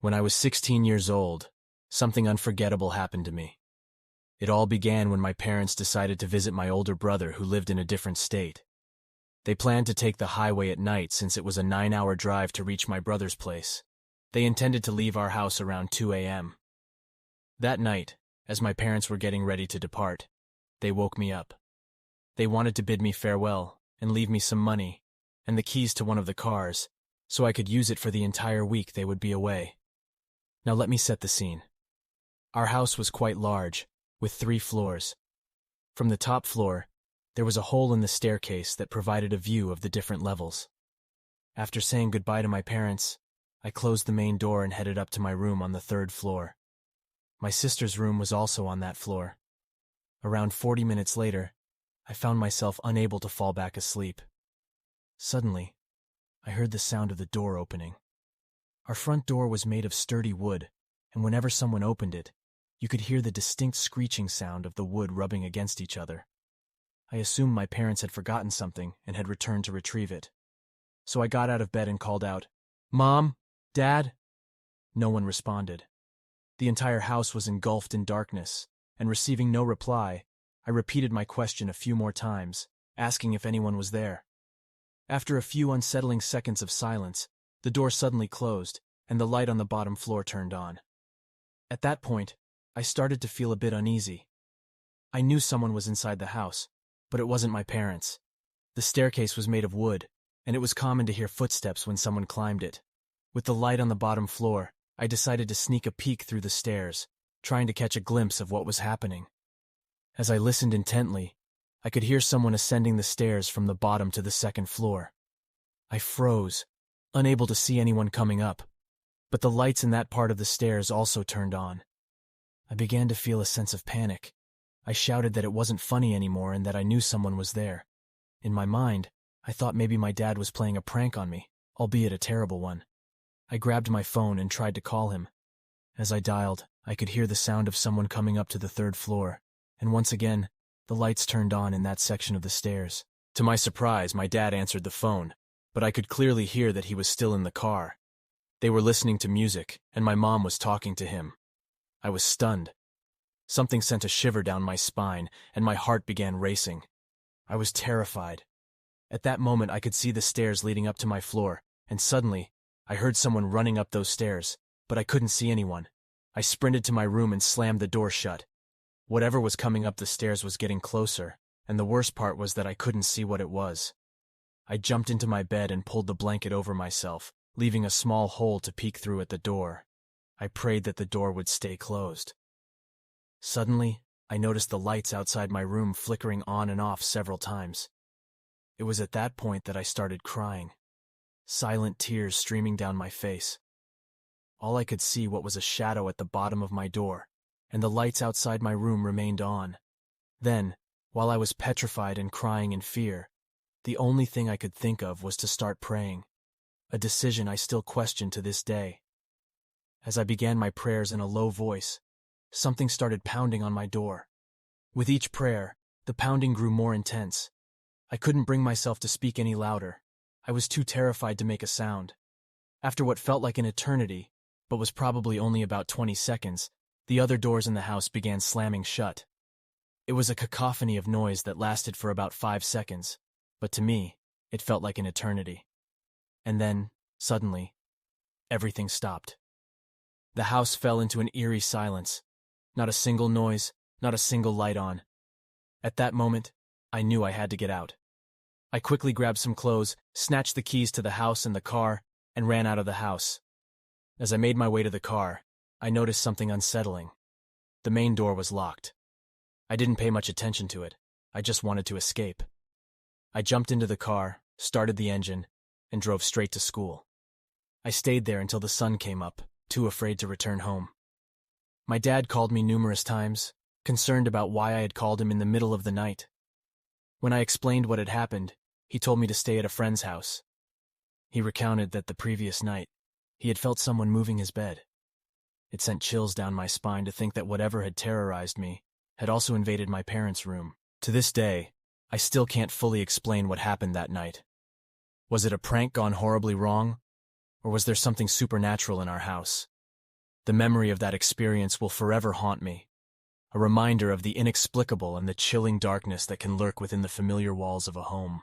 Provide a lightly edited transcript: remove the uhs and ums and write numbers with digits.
When I was 16 years old, something unforgettable happened to me. It all began when my parents decided to visit my older brother who lived in a different state. They planned to take the highway at night since it was a 9-hour drive to reach my brother's place. They intended to leave our house around 2 a.m. That night, as my parents were getting ready to depart, they woke me up. They wanted to bid me farewell and leave me some money and the keys to one of the cars so I could use it for the entire week they would be away. Now let me set the scene. Our house was quite large, with 3 floors. From the top floor, there was a hole in the staircase that provided a view of the different levels. After saying goodbye to my parents, I closed the main door and headed up to my room on the 3rd floor. My sister's room was also on that floor. Around 40 minutes later, I found myself unable to fall back asleep. Suddenly, I heard the sound of the door opening. Our front door was made of sturdy wood, and whenever someone opened it, you could hear the distinct screeching sound of the wood rubbing against each other. I assumed my parents had forgotten something and had returned to retrieve it. So I got out of bed and called out, "Mom? Dad?" No one responded. The entire house was engulfed in darkness, and receiving no reply, I repeated my question a few more times, asking if anyone was there. After a few unsettling seconds of silence, the door suddenly closed, and the light on the bottom floor turned on. At that point, I started to feel a bit uneasy. I knew someone was inside the house, but it wasn't my parents. The staircase was made of wood, and it was common to hear footsteps when someone climbed it. With the light on the bottom floor, I decided to sneak a peek through the stairs, trying to catch a glimpse of what was happening. As I listened intently, I could hear someone ascending the stairs from the bottom to the 2nd floor. I froze, unable to see anyone coming up, but the lights in that part of the stairs also turned on. I began to feel a sense of panic. I shouted that it wasn't funny anymore and that I knew someone was there. In my mind, I thought maybe my dad was playing a prank on me, albeit a terrible one. I grabbed my phone and tried to call him. As I dialed, I could hear the sound of someone coming up to the 3rd floor, and once again, the lights turned on in that section of the stairs. To my surprise, my dad answered the phone, but I could clearly hear that he was still in the car. They were listening to music, and my mom was talking to him. I was stunned. Something sent a shiver down my spine, and my heart began racing. I was terrified. At that moment, I could see the stairs leading up to my floor, and suddenly, I heard someone running up those stairs, but I couldn't see anyone. I sprinted to my room and slammed the door shut. Whatever was coming up the stairs was getting closer, and the worst part was that I couldn't see what it was. I jumped into my bed and pulled the blanket over myself, leaving a small hole to peek through at the door. I prayed that the door would stay closed. Suddenly, I noticed the lights outside my room flickering on and off several times. It was at that point that I started crying, silent tears streaming down my face. All I could see was a shadow at the bottom of my door, and the lights outside my room remained on. Then, while I was petrified and crying in fear, the only thing I could think of was to start praying, a decision I still question to this day. As I began my prayers in a low voice, something started pounding on my door. With each prayer, the pounding grew more intense. I couldn't bring myself to speak any louder. I was too terrified to make a sound. After what felt like an eternity, but was probably only about 20 seconds, the other doors in the house began slamming shut. It was a cacophony of noise that lasted for about 5 seconds, but to me, it felt like an eternity. And then, suddenly, everything stopped. The house fell into an eerie silence. Not a single noise, not a single light on. At that moment, I knew I had to get out. I quickly grabbed some clothes, snatched the keys to the house and the car, and ran out of the house. As I made my way to the car, I noticed something unsettling. The main door was locked. I didn't pay much attention to it. I just wanted to escape. I jumped into the car, started the engine, and drove straight to school. I stayed there until the sun came up, too afraid to return home. My dad called me numerous times, concerned about why I had called him in the middle of the night. When I explained what had happened, he told me to stay at a friend's house. He recounted that the previous night, he had felt someone moving his bed. It sent chills down my spine to think that whatever had terrorized me had also invaded my parents' room. To this day, I still can't fully explain what happened that night. Was it a prank gone horribly wrong? Or was there something supernatural in our house? The memory of that experience will forever haunt me, a reminder of the inexplicable and the chilling darkness that can lurk within the familiar walls of a home.